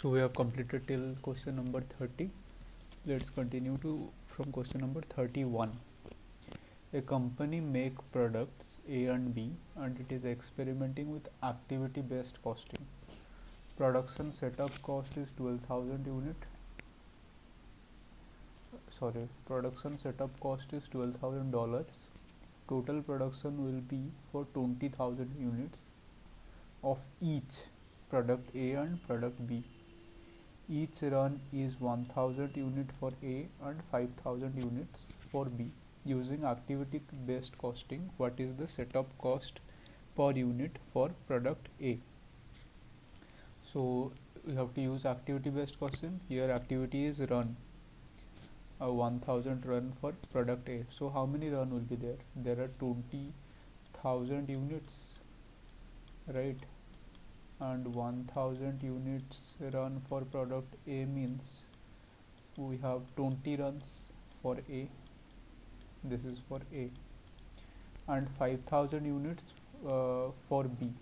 So we have completed till question number 30. Let's continue to from question number 31. A company make products A and B and it is experimenting with activity based costing. Production setup cost is 12,000 unit. Production setup cost is $12,000. Total production will be for 20,000 units of each product A and product B. Each run is 1000 unit for A and 5000 units for B. Using activity based costing, what is the setup cost per unit for product A? So we have to use activity based costing. Here activity is run, a 1000 run for product A. So how many run will be there? There are 20,000 units, right? And 1000 units run for product A means we have 20 runs for A. This is for A, and 5000 units for B.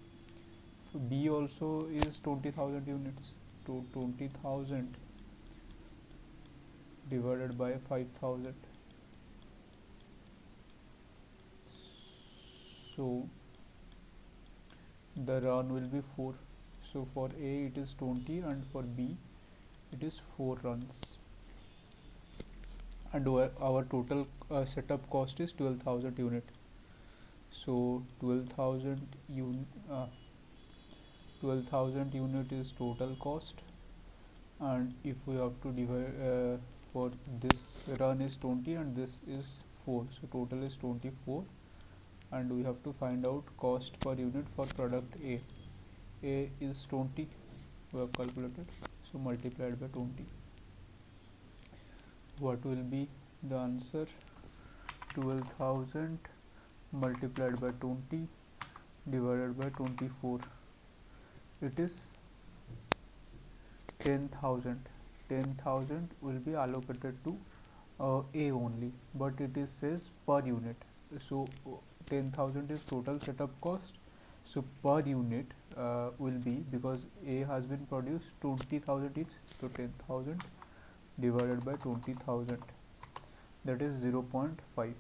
B also is 20,000 units. To 20,000 divided by 5000. So the run will be 4. So for A it is 20 and for B it is 4 runs. And our total setup cost is 12,000 unit. So 12,000 unit is total cost, and if we have to divide for this run is 20 and this is 4, so total is 24, and we have to find out cost per unit for product A. A is 20, we have calculated, so multiplied by 20. What will be the answer? 12,000 multiplied by 20 divided by 24. It is 10,000. 10,000 will be allocated to A only, but it is says per unit. So 10,000 is total setup cost. So per unit will be, because A has been produced 20,000 each, so 10,000 divided by 20,000, that is 0.5.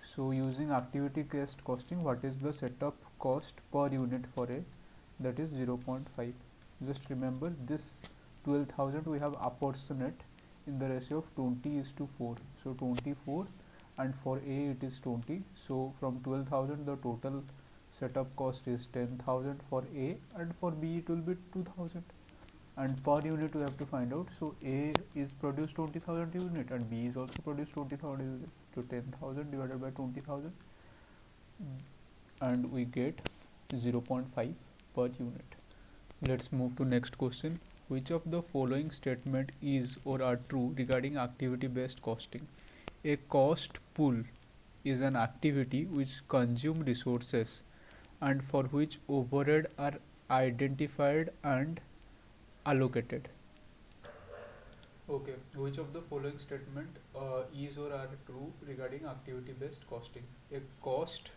So using activity based costing, what is the setup cost per unit for A? That is 0.5. Just remember this 12,000 we have apportionate in the ratio of 20:4. So 24, and for A it is 20. So from 12,000 the total setup cost is 10,000 for A, and for B it will be 2,000. And per unit we have to find out. So A is produced 20,000 unit and B is also produced 20,000 unit. So 10,000 divided by 20,000, and we get 0.5 per unit. Let's move to next question. Which of the following statement is or are true regarding activity based costing? A cost pool is an activity which consumes resources and for which overhead are identified and allocated. Okay, which of the following statement is or are true regarding activity based costing? A cost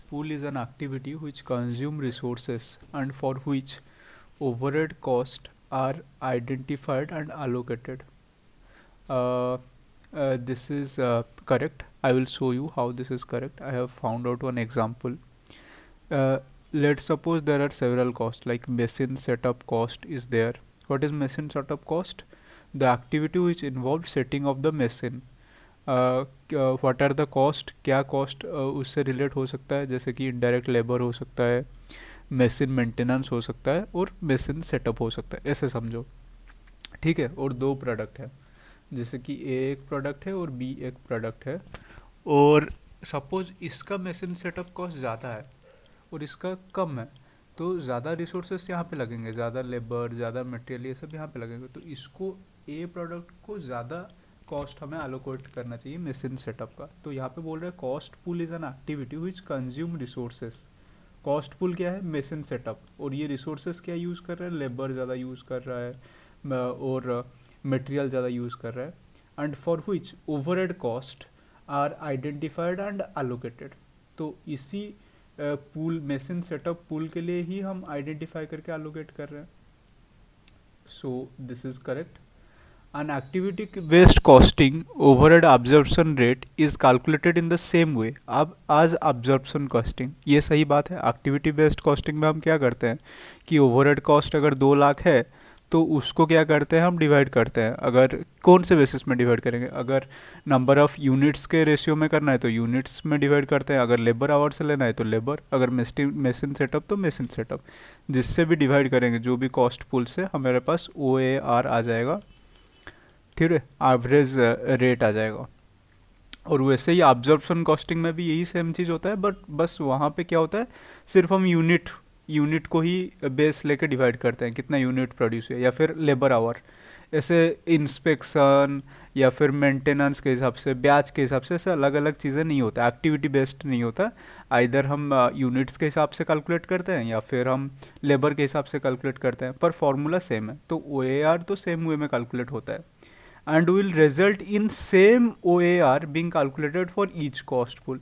pool is an activity which consumes resources and for which overhead costs are identified and allocated. This is correct. I will show you how this is correct. I have found out one example. Let's suppose there are several costs, like machine setup cost is there. What is machine setup cost? The activity which involves setting of the machine. What are the cost, क्या cost उससे relate हो सकता है, जैसे कि indirect labour हो सकता है, मशीन मेंटेनेंस हो सकता है और मशीन सेटअप हो सकता है, ऐसे समझो, ठीक है। और दो प्रोडक्ट है, जैसे कि ए एक प्रोडक्ट है और बी एक प्रोडक्ट है, और सपोज इसका मशीन सेटअप कॉस्ट ज़्यादा है और इसका कम है, तो ज़्यादा रिसोर्सेस यहाँ पे लगेंगे, ज़्यादा लेबर, ज़्यादा मटेरियल, ये सब यहाँ पे लगेंगे, तो इसको ए प्रोडक्ट को ज़्यादा कॉस्ट हमें अलोकेट करना चाहिए मशीन सेटअप का। तो यहाँ पे बोल रहे हैं cost pool is an activity which consume resources. Cost pool क्या है? मशीन सेटअप, और ये रिसोर्सेस क्या यूज़ कर रहा है? लेबर ज़्यादा यूज़ कर रहा है और मटेरियल ज़्यादा यूज़ कर रहा है, and for which overhead cost are identified and allocated. तो इसी पूल मशीन सेटअप पूल के लिए ही हम आइडेंटिफाई करके एलोकेट कर रहे हैं. So this is correct. An activity-based costing overhead absorption rate is calculated in the same way अब as absorption costing. ये सही बात है. एक्टिविटी बेस्ड कॉस्टिंग में हम क्या करते हैं कि ओवरहेड कॉस्ट अगर 2 लाख है तो उसको क्या करते हैं हम डिवाइड करते हैं. अगर कौन से बेसिस में डिवाइड करेंगे, अगर नंबर ऑफ़ यूनिट्स के रेशियो में करना है तो यूनिट्स में डिवाइड करते हैं, अगर लेबर आवर से लेना है तो लेबर, अगर मशीन सेटअप तो मशीन सेटअप. जिससे भी डिवाइड करेंगे जो भी कॉस्ट पुल से हमारे पास OAR आ जाएगा. ठीक है, एवरेज रेट आ जाएगा. और वैसे ही एब्जॉर्प्शन कॉस्टिंग में भी यही सेम चीज़ होता है, बट बस वहाँ पे क्या होता है, सिर्फ हम यूनिट को ही बेस लेके डिवाइड करते हैं, कितना यूनिट प्रोड्यूस है, या फिर लेबर आवर. ऐसे इंस्पेक्शन या फिर मेंटेनेंस के हिसाब से, ब्याज के हिसाब से, ऐसे अलग अलग चीज़ें नहीं होता, एक्टिविटी बेस्ड नहीं होता. आइदर हम यूनिट्स के हिसाब से कैलकुलेट करते हैं या फिर हम लेबर के हिसाब से कैलकुलेट करते हैं, पर फॉर्मूला सेम है. तो OAR तो सेम वे में कैलकुलेट होता है and will result in same OAR being calculated for each cost pool.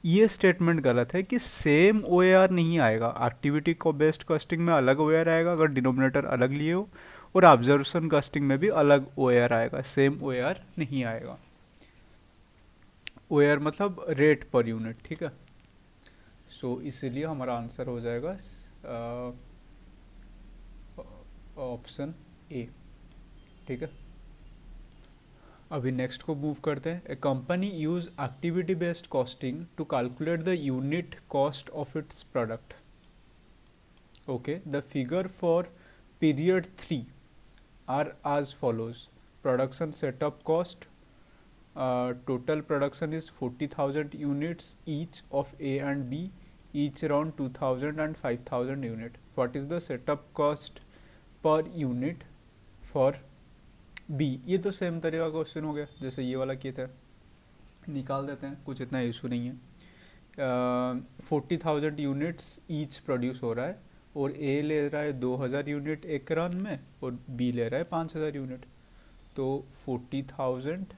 ये स्टेटमेंट गलत है कि सेम OAR नहीं आएगा. एक्टिविटी को बेस्ड कॉस्टिंग में अलग OAR आएगा अगर डिनोमिनेटर अलग लिए हो, और ऑब्जर्वेशन कॉस्टिंग में भी अलग OAR आएगा, सेम OAR नहीं आएगा. OAR मतलब रेट पर यूनिट. ठीक है, सो इसीलिए हमारा आंसर हो जाएगा ऑप्शन ए. ठीक है, अभी नेक्स्ट को मूव करते हैं. A company use activity based costing to calculate the unit cost of its product. Okay, the figure for period 3 are as follows. Production setup cost, total production is 40,000 units each of A and B, each around 2,000 and 5,000 unit. What is the setup cost per unit for B? ये तो same तरह का question हो गया जैसे ये वाला किया था. निकाल देते हैं, कुछ इतना इशू नहीं है. 40,000 यूनिट्स ईच प्रोड्यूस हो रहा है, और ए ले रहा है 2,000 यूनिट एक रन में, और बी ले रहा है 5,000 यूनिट. तो 40,000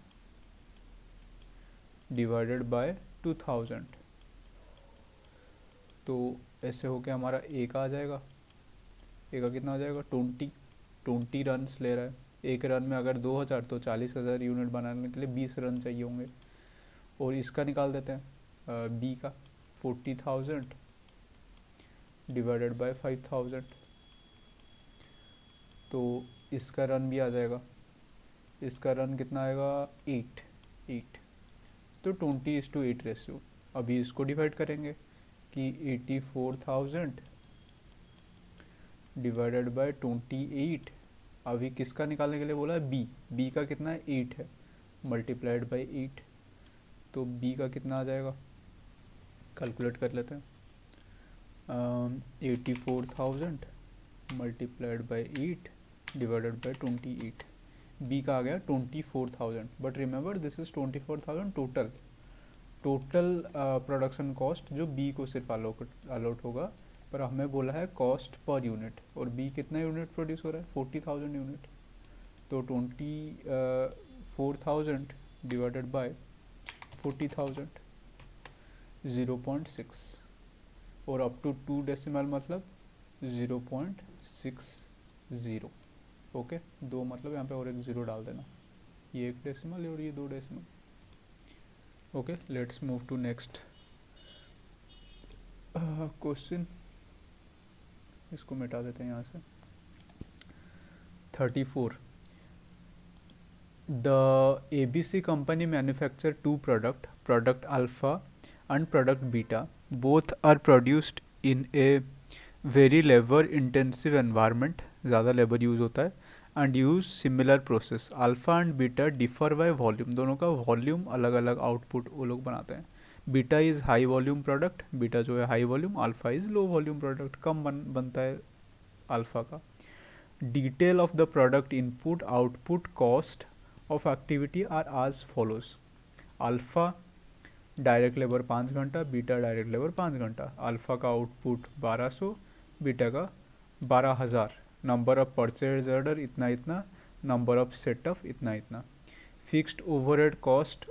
डिवाइडेड बाय 2,000, तो ऐसे होके हमारा ए का आ जाएगा. ए का कितना आ जाएगा, 20 रन्स ले रहा है. एक रन में अगर 2,000 तो 40,000 यूनिट बनाने के लिए 20 रन चाहिए होंगे. और इसका निकाल देते हैं बी का, 40,000 डिवाइडेड बाय 5,000, तो इसका रन भी आ जाएगा. इसका रन कितना आएगा, 8. तो 20:8 रेशियो. अभी इसको डिवाइड करेंगे कि 84,000 डिवाइडेड बाय 28. अभी किसका निकालने के लिए बोला है, बी का कितना है, 8 है, मल्टीप्लाइड बाय 8. तो बी का कितना आ जाएगा, कैलकुलेट कर लेते हैं. 84,000 multiplied by 8 divided by 28. B का आ गया 24,000. But remember this is 24,000 total production cost जो बी को सिर्फ अलॉट होगा, पर हमें बोला है कॉस्ट पर यूनिट. और बी कितना यूनिट प्रोड्यूस हो रहा है, 40,000 यूनिट. तो 24,000 डिवाइडेड बाय 40,000, 0.6, और अप टू 2 डेसिमल मतलब 0.60. ओके, 2 मतलब यहाँ पे और एक 0 डाल देना. ये 1 डेसिमल और ये 2 decimal. Okay, let's move to next question. इसको मिटा देते हैं यहाँ से. 34. The ABC company manufacture 2 product alpha and product beta. Both are produced in a very labor intensive environment, ज़्यादा लेबर यूज़ होता है, and use similar process. Alpha and beta differ by volume, दोनों का वॉल्यूम अलग अलग output वो लोग बनाते हैं. Beta is high volume product, beta जो है high volume, alpha is low volume product, कम बनता है अल्फ़ा का. Detail of the product input output cost of activity are as follows. Alpha direct labour 5 घंटा, बीटा डायरेक्ट लेबर 5 घंटा. Alpha का output 1200, beta का 12,000. नंबर ऑफ परचेज ऑर्डर इतना, number of setup इतना. Fixed overhead cost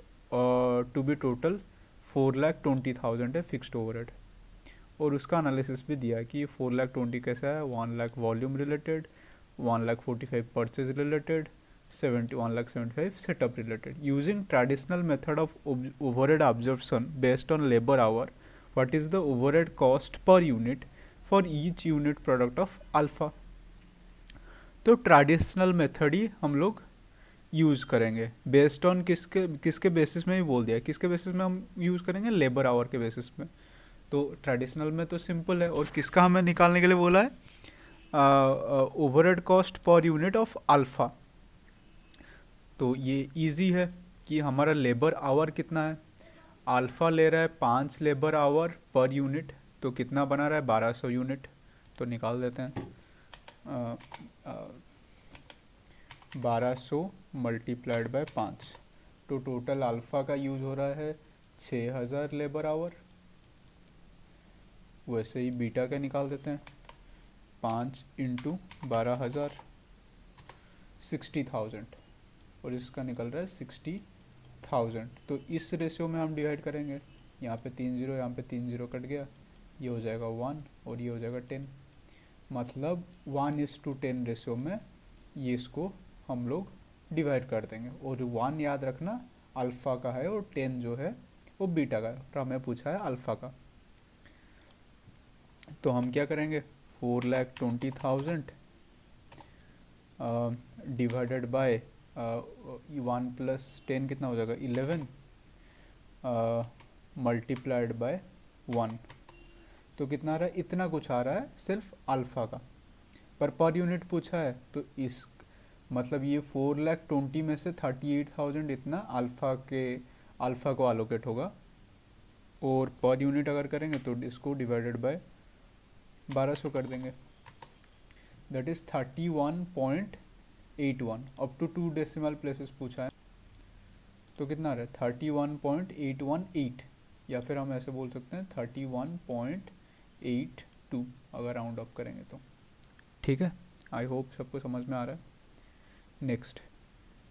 to be total 4,20,000 है fixed overhead. और उसका analysis भी दिया है कि 4,20,000 कैसा है, 1,00,000 volume related, 1,45,000 purchase related, 1,75,000 setup related. Using traditional method of overhead absorption based on labor hour, what is the overhead cost per unit for each unit product of alpha. तो traditional method ही हम लोग use करेंगे based on किसके basis में भी बोल दिया, किसके बेसिस में हम यूज़ करेंगे, लेबर आवर के बेसिस में. तो ट्रेडिशनल में तो सिंपल है, और किसका हमें निकालने के लिए बोला है, overhead cost per unit of alpha. तो ये इजी है कि हमारा लेबर आवर कितना है, अल्फ़ा ले रहा है 5 लेबर आवर पर यूनिट, तो कितना बना रहा है 1200 यूनिट. तो निकाल देते हैं 1200 मल्टीप्लाइड बाय 5. तो टोटल अल्फ़ा का यूज़ हो रहा है 6000 लेबर आवर. वैसे ही बीटा का निकाल देते हैं 5 इंटू 12,000 60,000, और इसका निकल रहा है 60,000. तो इस रेशियो में हम डिवाइड करेंगे, यहाँ पे 3 0, यहाँ पे 3 0 कट गया, ये हो जाएगा 1 और ये हो जाएगा 10. मतलब 1:10 रेशियो में ये इसको हम लोग डिवाइड कर देंगे. और 1 याद रखना अल्फ़ा का है और 10 जो है वो बीटा का है, और हमें पूछा है अल्फ़ा का. तो हम क्या करेंगे, 4,20,000 डिवाइडेड बाय 1 प्लस 10 कितना हो जाएगा 11 मल्टीप्लाइड बाय 1. तो कितना आ रहा है, इतना कुछ आ रहा है सिर्फ अल्फ़ा का, पर यूनिट पूछा है. तो इस मतलब ये 4,20,000 में से 38,000 इतना अल्फ़ा को अलोकेट होगा, और पर यूनिट अगर करेंगे तो इसको डिवाइडेड बाय 1200 कर देंगे. That is 31.81. Up to 2 decimal places पूछा है, तो कितना आ रहा है 31.818, या फिर हम ऐसे बोल सकते हैं 31.82 अगर राउंड अप करेंगे तो. ठीक है, आई होप सबको समझ में आ रहा है.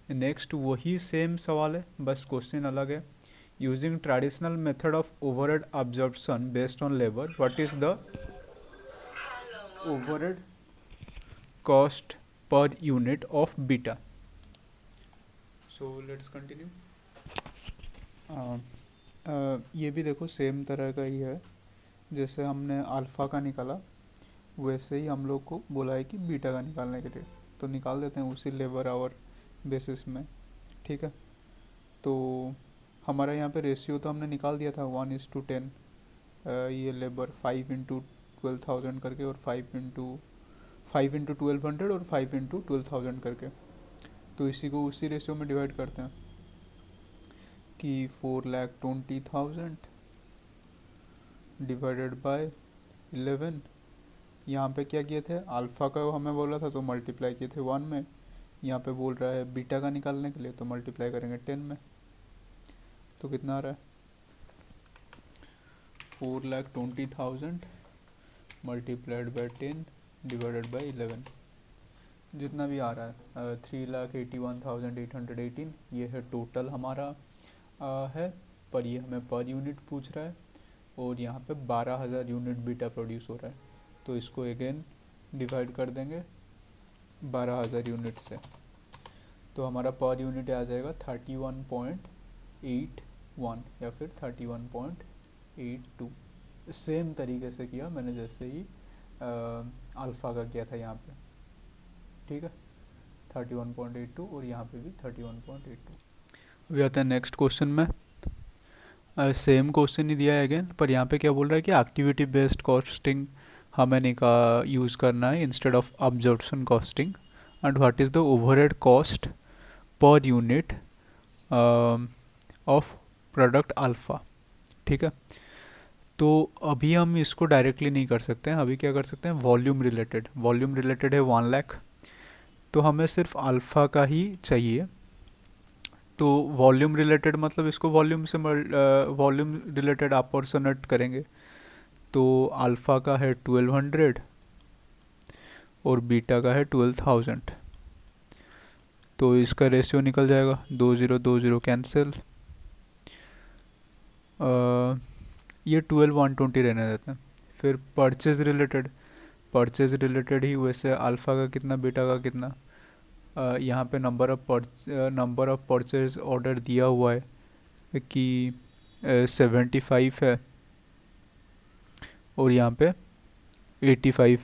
नेक्स्ट वही सेम सवाल है, बस क्वेश्चन अलग है. Using traditional method of overhead absorption based on labour, what is the overhead cost per unit of beta. So let's continue. ये भी देखो सेम तरह का ही है, जैसे हमने अल्फ़ा का निकाला वैसे ही हम लोग को बोला है कि बीटा का निकालने के लिए. तो निकाल देते हैं उसी लेबर आवर बेसिस में. ठीक है, तो हमारा यहाँ पे रेशियो तो हमने निकाल दिया था 1:10. ये लेबर 5 इंटू 12,000 करके, और 5 इंटू 1200 और 5 इंटू 12,000 करके. तो इसी को उसी रेशियो में डिवाइड करते हैं कि 4,20,000 डिवाइडेड बाय 11. यहाँ पे क्या किए थे, अल्फ़ा का हमें बोला था तो मल्टीप्लाई किए थे 1 में. यहाँ पे बोल रहा है बीटा का निकालने के लिए, तो मल्टीप्लाई करेंगे 10 में. तो कितना आ रहा है 4,20,000 मल्टीप्लाइड बाय 10 डिवाइडेड बाय 11. जितना भी आ रहा है 3,81,818. ये है टोटल हमारा है, पर ये हमें पर यूनिट पूछ रहा है, और यहाँ पे 12,000 यूनिट बीटा प्रोड्यूस हो रहा है. तो इसको अगेन डिवाइड कर देंगे 12,000 यूनिट से. तो हमारा पर यूनिट आ जाएगा 31.81 या फिर 31.82. सेम तरीके से किया मैंने जैसे ही अल्फ़ा का किया था यहाँ पे. ठीक है, 31.82 और यहाँ पे भी 31.82. अभी आते हैं नेक्स्ट क्वेश्चन में. सेम क्वेश्चन ही दिया है अगेन, पर यहाँ पे क्या बोल रहा है कि एक्टिविटी बेस्ड कॉस्टिंग हमें यूज़ करना है instead of absorption costing. And what is the overhead cost per unit of product alpha. ठीक है, तो अभी हम इसको डायरेक्टली नहीं कर सकते हैं. अभी क्या कर सकते हैं, वॉल्यूम रिलेटेड है 1,00,000. तो हमें सिर्फ अल्फ़ा का ही चाहिए. तो वॉल्यूम रिलेटेड मतलब इसको वॉल्यूम से वॉल्यूम रिलेटेड अप्रोक्सीमेट करेंगे. तो अल्फ़ा का है 1,200 और बीटा का है 12,000. तो इसका रेशियो निकल जाएगा 2 0 2 0 कैंसिल. ये 12 120 रहने देते हैं. फिर परचेज रिलेटेड ही वैसे अल्फ़ा का कितना बीटा का कितना, यहाँ पे नंबर ऑफ परचेज ऑर्डर दिया हुआ है कि 75 है, और यहाँ पे 85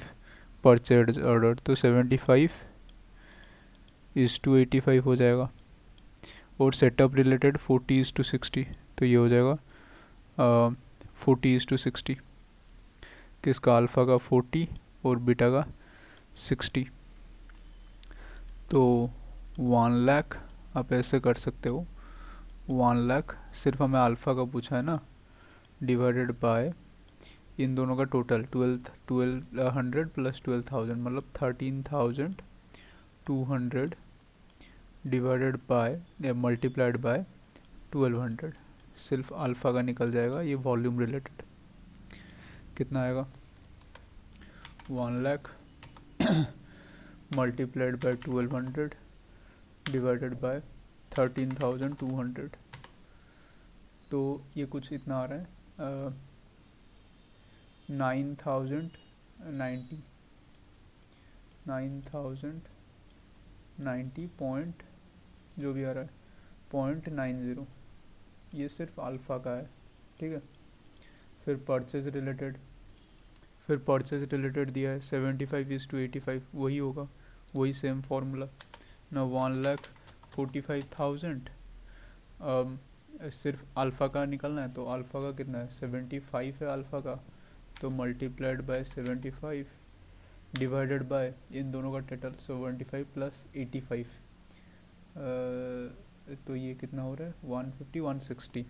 परचेज ऑर्डर, तो 75:85 हो जाएगा। और सेटअप रिलेटेड 40:60, तो ये हो जाएगा 40:60, किसका, अल्फ़ा का 40 और बीटा का 60। तो 1 लाख आप ऐसे कर सकते हो, 1 लाख सिर्फ हमें अल्फ़ा का पूछा है ना, डिवाइडेड बाय इन दोनों का टोटल 1200 प्लस 12,000 मतलब 13,200 डिवाइडेड बाय मल्टीप्लाइड बाय 1200, सिर्फ अल्फ़ा का निकल जाएगा। ये वॉल्यूम रिलेटेड कितना आएगा, 1 lakh multiplied by 1200 divided by 13,200, तो ये कुछ इतना आ रहा है 9,090 पॉइंट जो भी आ रहा है 0.90, ये सिर्फ अल्फ़ा का है, ठीक है। फिर परचेज रिलेटेड दिया है 75:85, वही होगा, वही सेम फार्मूला ना। 1,45,000 सिर्फ अल्फ़ा का निकलना है, तो अल्फ़ा का कितना है 75 है अल्फ़ा का, तो मल्टीप्लाइड बाय 75 डिवाइडेड बाय इन दोनों का टोटल 75 प्लस 85, तो ये कितना हो रहा है 150 160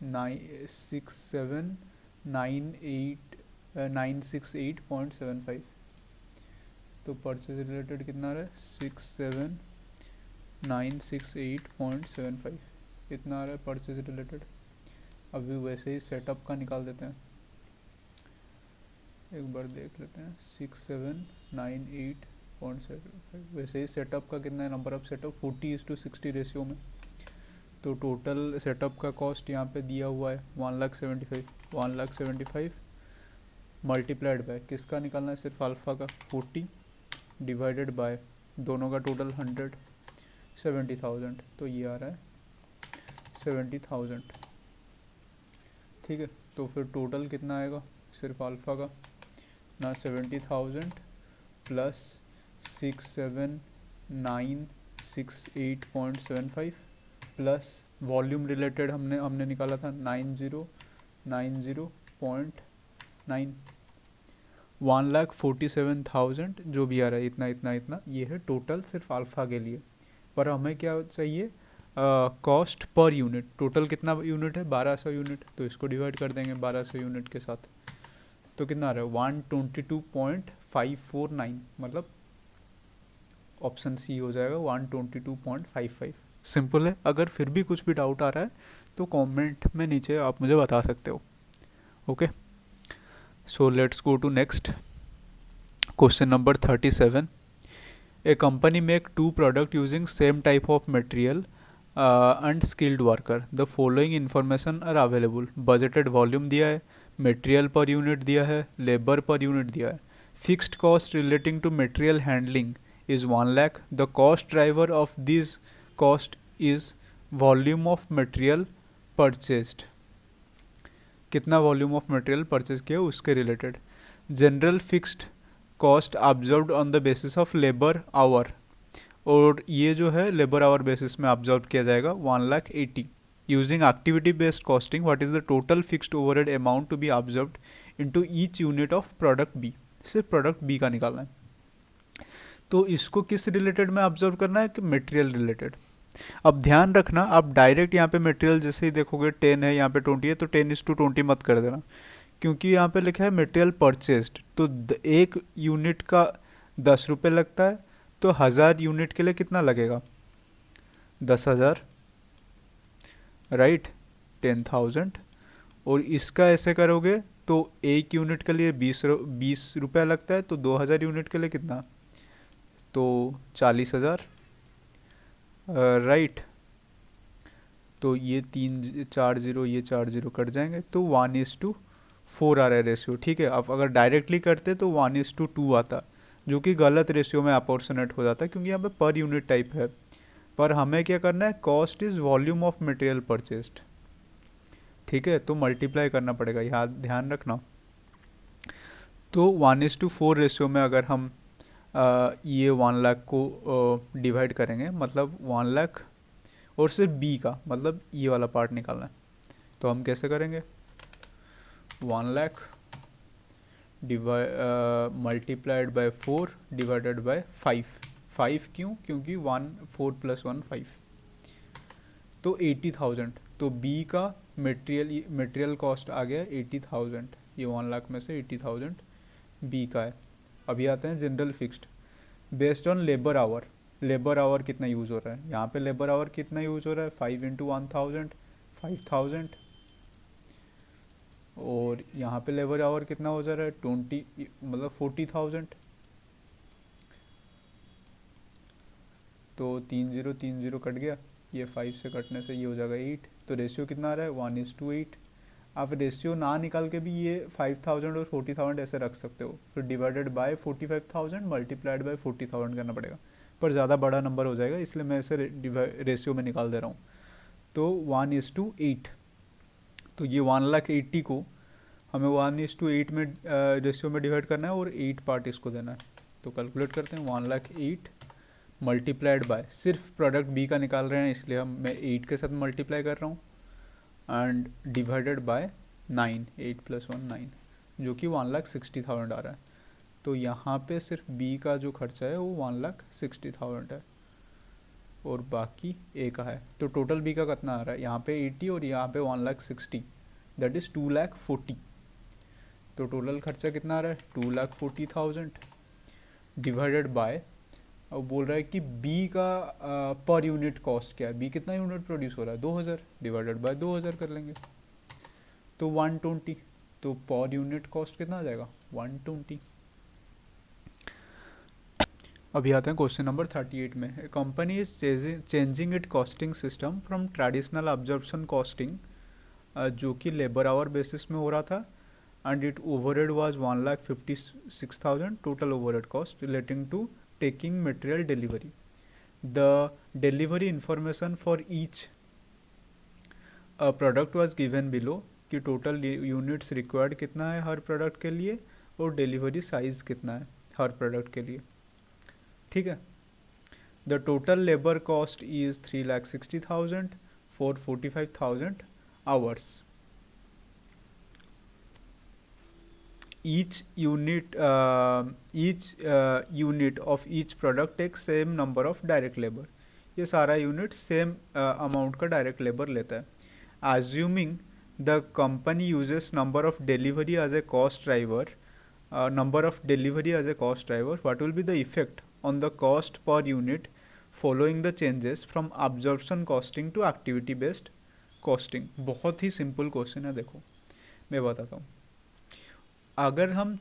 968.75। तो परचेज रिलेटेड कितना आ रहा है 67968.75 इतना आ रहा है परचेज रिलेटेड। अभी वैसे ही सेटअप का निकाल देते हैं, एक बार देख लेते हैं 6798.75। वैसे ही सेटअप का कितना है, नंबर ऑफ सेटअप 40:60 रेशियो में। तो टोटल सेटअप का कॉस्ट यहाँ पे दिया हुआ है 1,75,000 मल्टीप्लाइड बाय किसका निकालना है, सिर्फ अल्फ़ा का 40 डिवाइडेड बाय दोनों का टोटल 100 70,000, तो ये आ रहा है 70,000, ठीक है। तो फिर टोटल कितना आएगा सिर्फ अल्फ़ा का ना 70,000 प्लस 67968.75 प्लस वॉल्यूम रिलेटेड हमने निकाला था 9090.9 1,47,000 जो भी आ रहा है इतना इतना इतना, ये है टोटल सिर्फ अल्फ़ा के लिए। पर हमें क्या चाहिए, कॉस्ट पर यूनिट। टोटल कितना यूनिट है 1200 यूनिट, तो इसको डिवाइड कर देंगे 1200 यूनिट के साथ, तो कितना आ रहा है 122.549, मतलब ऑप्शन सी हो जाएगा 122.55। सिंपल है। अगर फिर भी कुछ भी डाउट आ रहा है तो कमेंट में नीचे आप मुझे बता सकते हो। Okay, so let's go to next question number 37। A company make two product using same type of material and skilled worker. The following information are available. Budgeted volume दिया है, material per unit दिया है, labor per unit दिया है. Fixed cost relating to material handling is 1 lakh. The cost driver of this cost is volume of material purchased. कितना volume of material purchase किया उसके related. General fixed cost observed on the basis of labour hour, और ये जो है labour hour basis में observe किया जाएगा 1,80,000. Using activity based costing what is the total fixed overhead amount to be observed into each unit of product B. सिर्फ product B का निकालना है. तो इसको किस रिलेटेड में ऑब्जर्व करना है कि मटेरियल रिलेटेड. अब ध्यान रखना, आप डायरेक्ट यहाँ पे मटेरियल जैसे ही देखोगे 10 है यहाँ पे 20 है तो 10:20 मत कर देना, क्योंकि यहाँ पे लिखा है मटेरियल परचेस्ड, तो एक यूनिट का 10 रुपये लगता है, तो 1000 यूनिट के लिए कितना लगेगा 10,000, राइट 10,000. और इसका ऐसे करोगे तो एक यूनिट के लिए 20 रुपया लगता है, तो 2000 यूनिट के लिए कितना, तो 40,000, राइट. तो ये 3 4 0 ये 4 0 कट जाएंगे, तो 1:4 आ रहा है रेशियो। ठीक है, अब अगर डायरेक्टली करते तो 1:2 आता, जो कि गलत रेशियो में अपोर्शनेट हो जाता है, क्योंकि यहाँ पे पर यूनिट टाइप है। पर हमें क्या करना है, cost is volume of material purchased. ठीक है, तो मल्टीप्लाई करना पड़ेगा, यहाँ ध्यान रखना। तो 1:4 रेशियो में अगर हम ये 1 लाख को डिवाइड करेंगे, मतलब 1 लाख और सिर्फ बी का मतलब ये वाला पार्ट निकालना है, तो हम कैसे करेंगे, 1 lakh multiplied by 4 divided by 5। 5 क्यों, क्योंकि 4 + 1 5, तो 80,000। तो बी का मटेरियल कॉस्ट आ गया 80,000, ये 1 लाख में से 80,000 बी का है। अभी आते हैं general fixed based on labour our. Labour our कितना यूज़ हो रहा है, यहाँ पे लेबर आवर कितना यूज़ हो रहा है, 5 × 1000 5000, और यहाँ पे लेबर आवर कितना हो जा रहा है 20 मतलब 40,000। तो 3 0 कट गया, ये 5 से कटने से ये हो जाएगा 8। तो रेशियो कितना आ रहा है 1:8। आप रेशियो ना निकाल के भी ये 5000 और 40,000 ऐसे रख सकते हो, फिर डिवाइडेड बाय 45,000 मल्टीप्लाइड बाय 40,000 करना पड़ेगा, पर ज़्यादा बड़ा नंबर हो जाएगा, इसलिए मैं इसे रेशियो में निकाल दे रहा हूँ। तो 1:8। तो ये 1,80,000 को हमें 1:8 में रेशियो में डिवाइड करना है और 8 पार्ट इसको देना है। तो कैलकुलेट करते हैं, 1,08,000 मल्टीप्लाइड बाय, सिर्फ प्रोडक्ट बी का निकाल रहे हैं इसलिए मैं 8 के साथ मल्टीप्लाई कर रहा हूँ, एंड डिवाइडेड बाय 9, 8 + 1 9, जो कि 1,60,000 आ रहा है। तो यहाँ पे सिर्फ बी का जो खर्चा है वो 1,60,000 है, और बाकी ए का है। तो टोटल बी का कितना आ रहा है, यहाँ पे 80 और यहाँ पे 1,60,000, दैट इज़ 2,40,000। तो टोटल खर्चा कितना आ रहा है 2,40,000 डिवाइडेड बाय, अब बोल रहा है कि बी का पर यूनिट कॉस्ट क्या है, बी कितना यूनिट प्रोड्यूस हो रहा है 2,000, डिवाइडेड बाय 2,000 कर लेंगे, तो 120। तो पर यूनिट कॉस्ट कितना आ जाएगा 120। अभी आते हैं क्वेश्चन नंबर 38 में। Company is changing it costing system from traditional absorption costing, जो कि लेबर आवर बेसिस में हो रहा था, and its overhead was 1,56,000 total overhead cost relating to taking material delivery. The delivery information for each product was given below, कि total units required कितना है हर product के लिए और डिलीवरी साइज कितना है हर प्रोडक्ट के लिए। ठीक है, the total labour cost is 3,60,000 for 45,000 hours. each unit of each product takes same number of direct labor. ये सारा यूनिट सेम अमाउंट का डायरेक्ट लेबर लेता है। assuming the company uses number of delivery as a cost driver, what will be the effect on the cost per unit following the changes from absorption costing to activity based costing? बहुत ही simple question है, देखो मैं बताता हूँ। अगर हम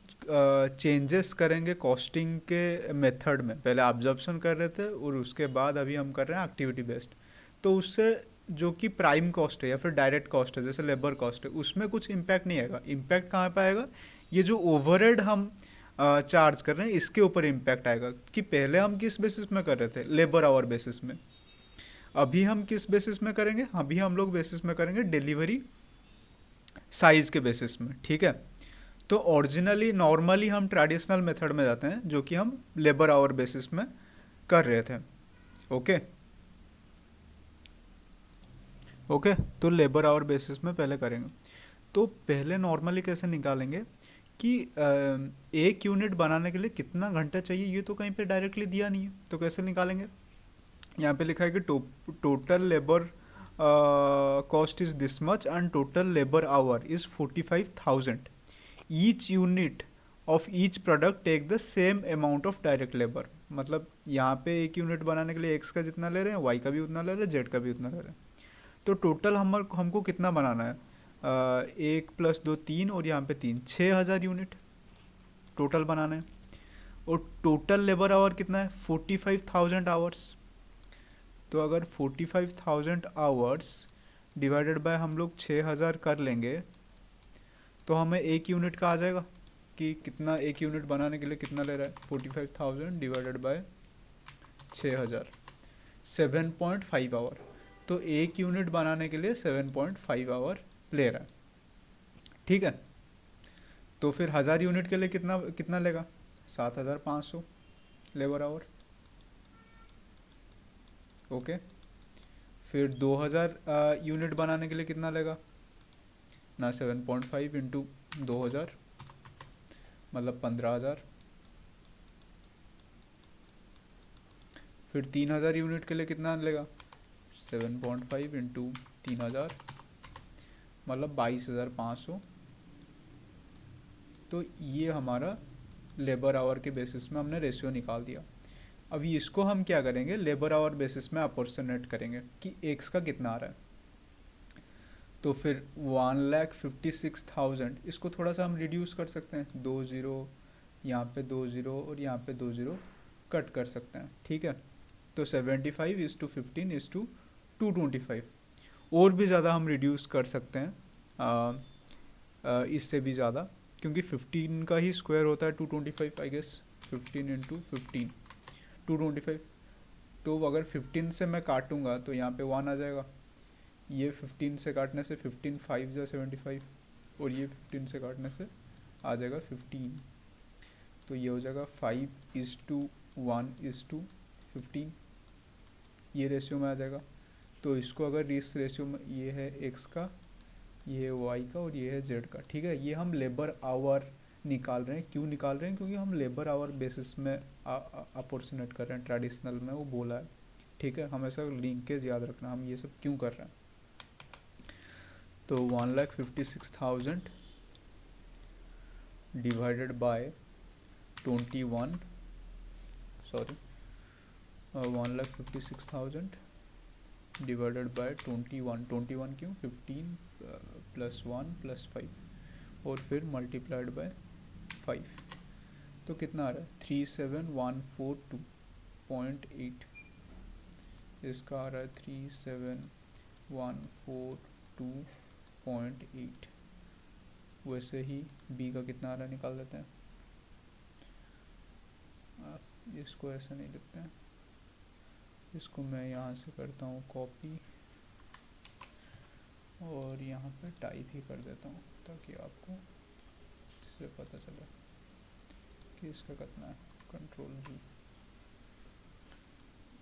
changes करेंगे costing के मेथड में, पहले ऑब्जर्प्शन कर रहे थे और उसके बाद अभी हम कर रहे हैं एक्टिविटी बेस्ड, तो उससे जो कि प्राइम कॉस्ट है या फिर डायरेक्ट कॉस्ट है जैसे लेबर कॉस्ट है, उसमें कुछ इम्पैक्ट नहीं आएगा। इम्पैक्ट कहाँ पे आएगा, ये जो ओवरहेड हम चार्ज कर रहे हैं इसके ऊपर इम्पैक्ट आएगा, कि पहले हम किस बेसिस में कर रहे थे, लेबर आवर बेसिस में, अभी हम किस बेसिस में करेंगे, अभी हम लोग बेसिस में करेंगे डिलीवरी साइज के बेसिस में। ठीक है, तो ओरिजिनली नॉर्मली हम ट्रेडिशनल मेथड में जाते हैं जो कि हम लेबर आवर बेसिस में कर रहे थे। ओके ओके, तो लेबर आवर बेसिस में पहले करेंगे। तो पहले नॉर्मली कैसे निकालेंगे कि एक यूनिट बनाने के लिए कितना घंटा चाहिए, ये तो कहीं पे डायरेक्टली दिया नहीं है, तो कैसे निकालेंगे। यहाँ पे लिखा है कि total labour cost is this much and total labour hour is 45,000। Each unit of each product take the same amount of direct labour, मतलब यहाँ पे एक यूनिट बनाने के लिए एक्स का जितना ले रहे हैं, वाई का भी उतना ले रहे हैं, जेड का भी उतना ले रहे हैं। तो टोटल हमको कितना बनाना है, 1 + 2 3 और यहाँ पे 3, 6,000 यूनिट टोटल बनाना है। और टोटल लेबर आवर कितना है 45,000 आवर्स। तो अगर 45,000 आवर्स डिवाइडेड बाय हम लोग 6000 कर लेंगे तो हमें एक यूनिट का आ जाएगा कि कितना एक यूनिट बनाने के लिए कितना ले रहा है, 45,000 डिवाइडेड बाय 6000, 7.5 आवर। तो एक यूनिट बनाने के लिए 7.5 आवर ले रहा है, ठीक है। तो फिर 1000 यूनिट के लिए कितना कितना लेगा, 7500 लेबर आवर, ओके। फिर 2000 यूनिट बनाने के लिए कितना लेगा ना, 7.5 इंटू 2000 मतलब 15,000। फिर 3000 यूनिट के लिए कितना लेगा, 7.5 इंटू 3000 मतलब 22,500। तो ये हमारा लेबर आवर के बेसिस में हमने रेशियो निकाल दिया। अभी इसको हम क्या करेंगे, लेबर आवर बेसिस में अपोर्शनेट करेंगे कि एक्स का कितना आ रहा है। तो फिर 1,56,000 इसको थोड़ा सा हम रिड्यूस कर सकते हैं, 2 ज़ीरो यहाँ पे 2 ज़ीरो और यहाँ पे 2 ज़ीरो कट कर सकते हैं, ठीक है। तो 75:15:225, और भी ज़्यादा हम रिड्यूस कर सकते हैं, इससे भी ज़्यादा, क्योंकि 15 का ही स्क्वायर होता है 225 आई गेस, 15 इंटू 15 225। तो अगर 15 से मैं काटूंगा तो यहाँ पे 1 आ जाएगा, ये 15 से काटने से 15 5 या 75, और ये 15 से काटने से आ जाएगा 15। तो ये हो जाएगा 5:1:15, ये रेशियो में आ जाएगा। तो इसको अगर इस रेशियो में, ये है एक्स का, ये है वाई का और ये है जेड का, ठीक है। ये हम लेबर आवर निकाल रहे हैं, क्यों निकाल रहे हैं, क्योंकि हम लेबर आवर बेसिस में अपोर्शनेट कर रहे हैं, ट्रेडिशनल में वो बोला है, ठीक है। हमेशा लिंकेज याद रखना, हम ये सब क्यों कर रहे हैं। तो 1,56,000 divided by 21, sorry 1,56,000 divided by 21 क्यों, 15 + 1 + 5 और फिर मल्टीप्लाइड बाय 5। तो कितना आ रहा है, 37,142.8, इसका आ रहा है 37,142.8। वैसे ही बी का कितना आ रहा है निकाल देते हैं, इसको ऐसे नहीं लिखते हैं, इसको मैं यहाँ से करता हूँ कॉपी और यहाँ पे टाइप ही कर देता हूँ ताकि आपको इससे पता चले कि इसका कितना है, कंट्रोल जी,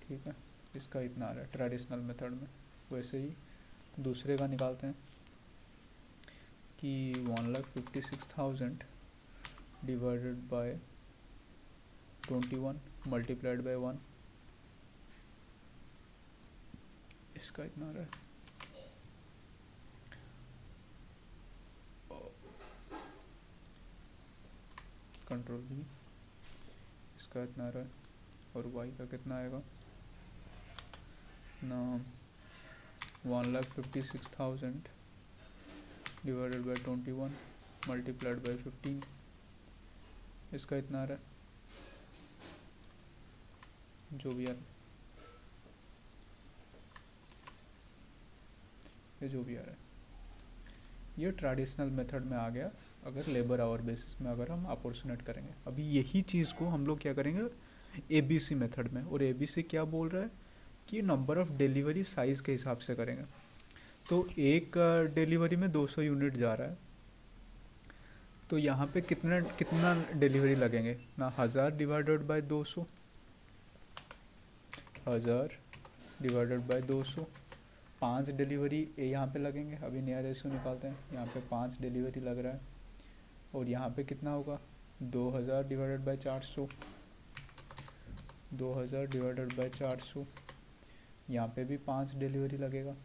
ठीक है। इसका इतना आ रहा है ट्रेडिशनल मेथड में। वैसे ही दूसरे का निकालते हैं कि 1,56,000 डिवाइडेड बाय 21 मल्टीप्लाइड बाय 1, इसका इतना आ रहा है, कंट्रोल भी, इसका इतना आ रहा है, और वाई का कितना आएगा ना, 1,56,000 डिवाइडेड बाय 21 मल्टीप्लाइड बाय 15, इसका इतना आ रहा है, जो भी आ रहा है, ये जो भी आ रहा है, ये ट्रेडिशनल मेथड में आ गया अगर लेबर आवर बेसिस में अगर हम अपोर्शनेट करेंगे। अभी यही चीज़ को हम लोग क्या करेंगे एबीसी मेथड में, और एबीसी क्या बोल रहा है कि नंबर ऑफ डिलीवरी साइज़ के हिसाब से करेंगे। तो एक डिलीवरी में 200 यूनिट जा रहा है, तो यहाँ पे कितना कितना डिलीवरी लगेंगे ना, 1000 divided by 200, 1000 divided by 200, 5 delivery यहाँ पे लगेंगे। अभी नया रेशियो निकालते हैं, यहाँ पे 5 डिलीवरी लग रहा है, और यहाँ पे कितना होगा 2000 डिवाइडेड बाय 400, 2000 डिवाइडेड बाय 400, यहाँ पे भी 5 डिलीवरी लगेगा,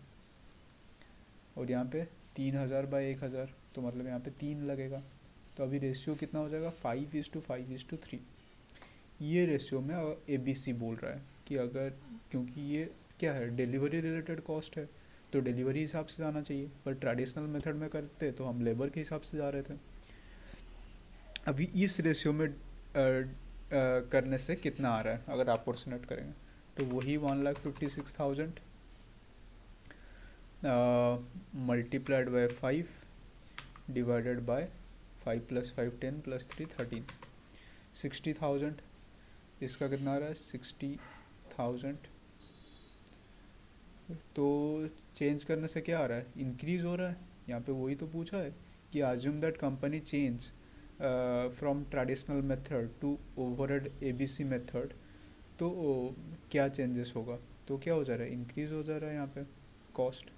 और यहाँ पे 3000 बाय 1000, तो मतलब यहाँ पे 3 लगेगा। तो अभी रेशियो कितना हो जाएगा 5:5:3। ये रेशियो में एबीसी बोल रहा है कि अगर, क्योंकि ये क्या है डिलीवरी रिलेटेड कॉस्ट है, तो डिलीवरी हिसाब से जाना चाहिए, पर ट्रेडिशनल मेथड में करते तो हम लेबर के हिसाब से जा रहे थे। अभी इस रेशियो में करने से कितना आ रहा है अगर अपोर्शनेट करेंगे, तो वही 1,56,000 मल्टीप्लाइड बाय 5 डिवाइडेड बाय 5 + 5 10 + 3 13, 60,000। इसका कितना आ रहा है 60,000। तो चेंज करने से क्या आ रहा है, इंक्रीज हो रहा है। यहाँ पे वही तो पूछा है कि assume that company change from traditional method to overhead ABC method, तो क्या चेंजेस होगा, तो क्या हो जा रहा है, इंक्रीज हो जा रहा है यहाँ पे कॉस्ट।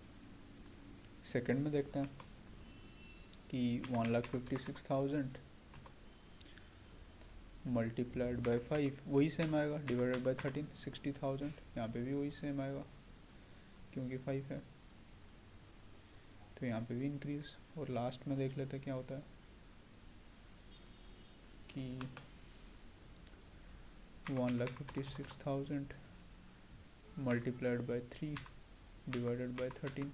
सेकंड में देखते हैं कि 1,56,000 मल्टीप्लाइड बाय 5 वही सेम आएगा, डिवाइडेड बाय 13 60,000। यहाँ पे भी वही सेम आएगा क्योंकि 5 है, तो यहाँ पे भी इंक्रीज। और लास्ट में देख लेते हैं क्या होता है कि 1,56,000 मल्टीप्लाइड बाय 3 डिवाइडेड बाय 13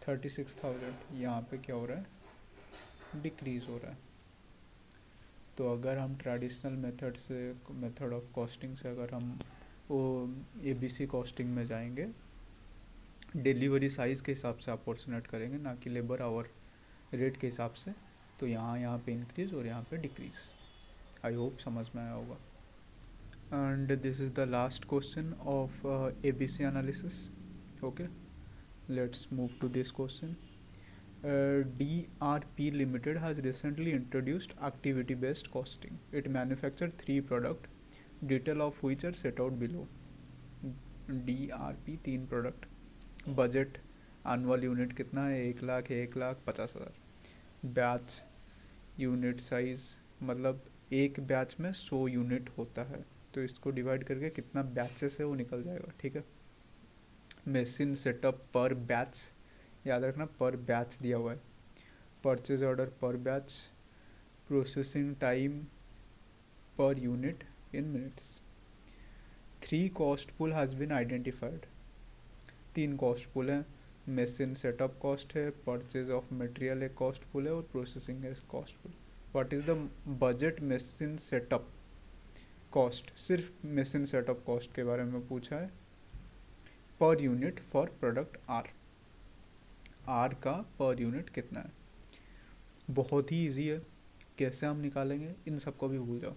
36,000। यहाँ पे क्या हो रहा है, डिक्रीज हो रहा है। तो अगर हम ट्रेडिशनल मेथड से, मेथड ऑफ कॉस्टिंग से अगर हम वो एबीसी कॉस्टिंग में जाएंगे, डिलीवरी साइज़ के हिसाब से अपोर्चुनेट करेंगे, ना कि लेबर आवर रेट के हिसाब से, तो यहाँ पे इंक्रीज और यहाँ पे डिक्रीज। आई होप समझ में आया होगा। And this is the last question of ABC analysis. Okay, let's move to this question. DRP Limited has recently introduced activity based costing. It manufactured 3 products, detail of which are set out below. DRP 3 product, budget annual unit कितना है, 1,00,000 1,50,000। Batch unit size मतलब एक batch में 100 unit होता है, तो इसको divide करके कितना बैचेस है वो निकल जाएगा। ठीक है, मशीन सेटअप पर बैच, याद रखना पर बैच दिया हुआ है। परचेज ऑर्डर पर बैच, प्रोसेसिंग टाइम पर unit in minutes. 3 cost pool has been identified. 3 cost pool हैं, मशीन सेटअप कॉस्ट है, परचेज ऑफ मटेरियल एक कॉस्ट पुल है और प्रोसेसिंग है cost pool. What is the budget machine setup cost, सिर्फ machine setup cost के बारे में पूछा है, per unit for product are का पर यूनिट कितना है। बहुत ही इजी है, कैसे हम निकालेंगे, इन सबको भी भूल जाओ।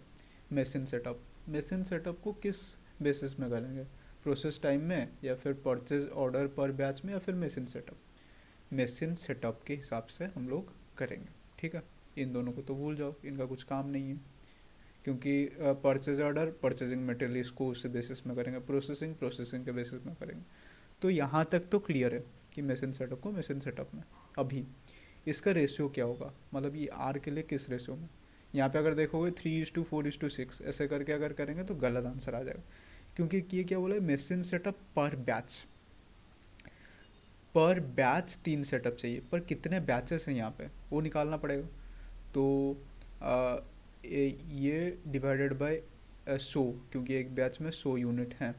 मशीन सेटअप को किस बेसिस में करेंगे, प्रोसेस टाइम में या फिर परचेज ऑर्डर पर बैच में या फिर मशीन सेटअप के हिसाब से हम लोग करेंगे। ठीक है, इन दोनों को तो भूल जाओ, इनका कुछ काम नहीं है, क्योंकि परचेज ऑर्डर परचेजिंग मटेरियल इसको उस बेसिस में करेंगे, प्रोसेसिंग के बेसिस में करेंगे। तो यहाँ तक तो क्लियर है कि मशीन सेटअप को मशीन सेटअप में। अभी इसका रेशियो क्या होगा, मतलब ये आर के लिए किस रेशियो में। यहाँ पे अगर देखोगे 3:4:6 ऐसे करके अगर करेंगे तो गलत आंसर आ जाएगा, क्योंकि ये क्या बोला है, मशीन सेटअप पर बैच 3 सेटअप चाहिए, पर कितने बैचेस हैं यहाँ पे वो निकालना पड़ेगा। तो ये डिवाइडेड बाय 100, क्योंकि एक बैच में 100 यूनिट हैं,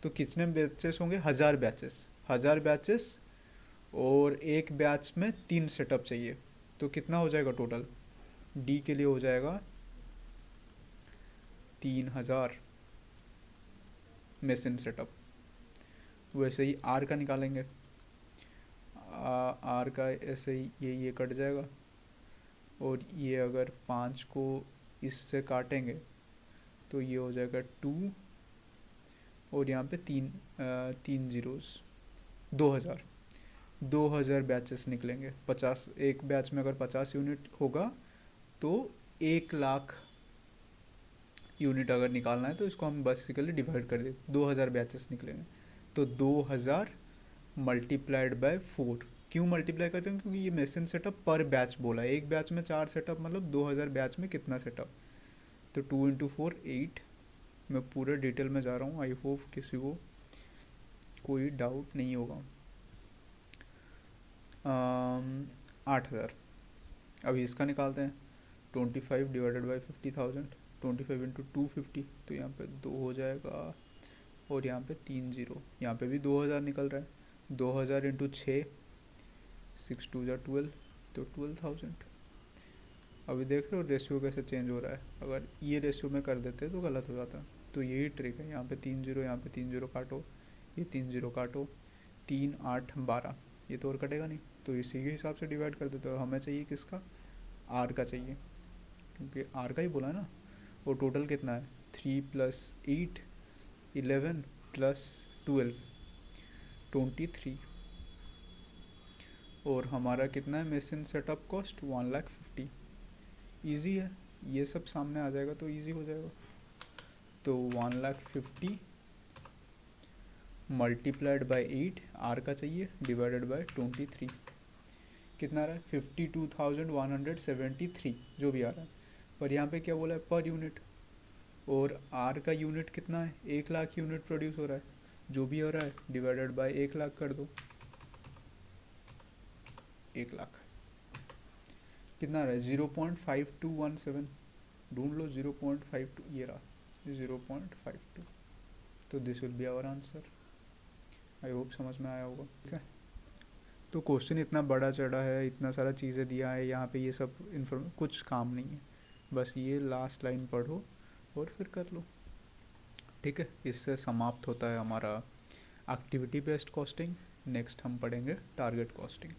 तो कितने बैचेस होंगे, 1000 बैचेस और एक बैच में 3 सेटअप चाहिए, तो कितना हो जाएगा टोटल, डी के लिए हो जाएगा 3000 मशीन सेटअप। वैसे ही आर का निकालेंगे, आर का ऐसे ही ये कट जाएगा, और ये अगर 5 को इससे काटेंगे तो ये हो जाएगा 2, और यहाँ पे 3 जीरोस, 2000 बैचेस निकलेंगे। 50, एक बैच में अगर 50 यूनिट होगा तो 1,00,000 यूनिट अगर निकालना है तो इसको हम बेसिकली डिवाइड कर दें, 2000 बैचेस निकलेंगे। तो 2000 मल्टीप्लाइड बाय 4। क्यों मल्टीप्लाई करते हैं, क्योंकि ये मशीन सेटअप पर बैच बोला है, एक बैच में 4 सेटअप, मतलब 2000 बैच में कितना सेटअप। तो 2 × 4 8। मैं पूरे डिटेल में जा रहा हूँ, आई होप किसी को कोई डाउट नहीं होगा। 8000। अभी इसका निकालते हैं, 25 डिवाइडेड बाई 50,000, 25 × 250, तो यहाँ पे 2 हो जाएगा, और यहाँ पे 3 जीरो, यहाँ पे भी 2000 निकल रहा है, 2000 × 6, 6 2 = 12, तो 12,000। अभी देख रहे हो रेशियो कैसे चेंज हो रहा है, अगर ये रेशियो में कर देते तो गलत हो जाता। तो यही ट्रिक है, यहाँ पे 3 जीरो, यहाँ पे 3 जीरो काटो, ये 3 जीरो काटो, 3, 8, 12, ये तो और कटेगा नहीं, तो इसी के हिसाब से डिवाइड कर देते हो। हमें चाहिए किसका, आर का चाहिए, क्योंकि आर का ही बोला है ना। वो टोटल कितना है, 3 + 8, 11 + 12, 23। और हमारा कितना है मशीन सेटअप कॉस्ट, 1,50,000। ईजी है, ये सब सामने आ जाएगा तो ईजी हो जाएगा। तो 1,50,000 मल्टीप्लाइड बाई 8, आर का चाहिए, डिवाइडेड बाई 23, कितना आ रहा है 52,173, जो भी आ रहा है। पर यहाँ पे क्या बोला है, पर यूनिट, और आर का यूनिट कितना है, 1,00,000 यूनिट प्रोड्यूस हो रहा है, जो भी हो रहा है डिवाइडेड बाई 1,00,000 कर दो। 1,00,000 कितना आ रहा है, 0.5217, ढूंढ लो 0.52, ये रहा 0.52। तो this will be our answer. I hope समझ में आया होगा, ठीक है। तो क्वेश्चन इतना बड़ा चढ़ा है, इतना सारा चीज़ें दिया है यहाँ पे, ये सब इन्फॉर्म कुछ काम नहीं है, बस ये लास्ट लाइन पढ़ो और फिर कर लो, ठीक है। इससे समाप्त होता है हमारा एक्टिविटी बेस्ड कॉस्टिंग। नेक्स्ट हम पढ़ेंगे टारगेट कॉस्टिंग।